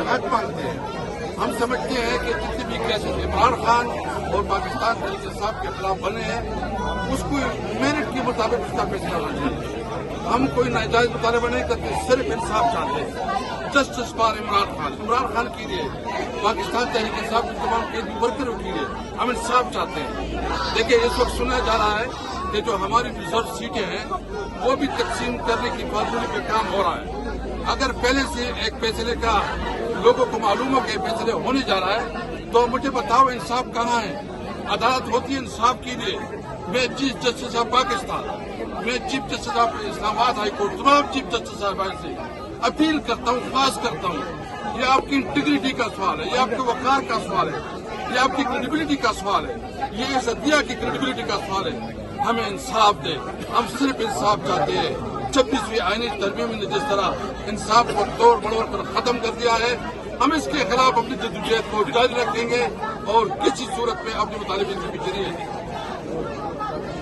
حق مانگتے ہیں. ہم سمجھتے ہیں کہ جتنے بھی کیسز عمران خان اور پاکستان تحریک انصاف کے خلاف بنے ہیں اس کو میرٹ کے مطابق اس کا فیصلہ ہونا چاہیے. ہم کوئی ناجائز مطالبہ نہیں کرتے, صرف انصاف چاہتے ہیں. جسٹس فار عمران خان کے لیے, پاکستان تحریک انصاف کے تمام قیدی ورکروں کے لیے ہم انصاف چاہتے ہیں. دیکھیے اس وقت سنا جا رہا ہے کہ جو ہماری ریزرو سیٹیں ہیں وہ بھی تقسیم کرنے کی فارمولی پہ کام ہو رہا ہے. اگر پہلے سے ایک فیصلے کا لوگوں کو معلوم ہو کہ فیصلے ہونے جا رہا ہے تو مجھے بتاؤ انصاف کہاں ہے؟ عدالت ہوتی ہے انصاف کے لیے. میں چیف جسٹس آف پاکستان, میں چیف جسٹس آف اسلام آباد ہائی کورٹ, تمام چیف جسٹس صاحبان سے اپیل کرتا ہوں, خواہش کرتا ہوں, یہ آپ کی انٹیگریٹی کا سوال ہے, یہ آپ کے وقار کا سوال ہے, یہ آپ کی کریڈیبلٹی کا سوال ہے, یہ عزتیہ کی کریڈیبلٹی کا سوال ہے. ہمیں انصاف دے, ہم صرف انصاف چاہتے ہیں. 26ویں آئینی ترمیم نے جس طرح انصاف کو توڑ مڑوڑ کر ختم کر دیا ہے, ہم اس کے خلاف اپنی جدوجہد کو جاری رکھیں گے اور کسی صورت میں اپنے مطالبے سے پیچھے نہیں ہٹیں گے.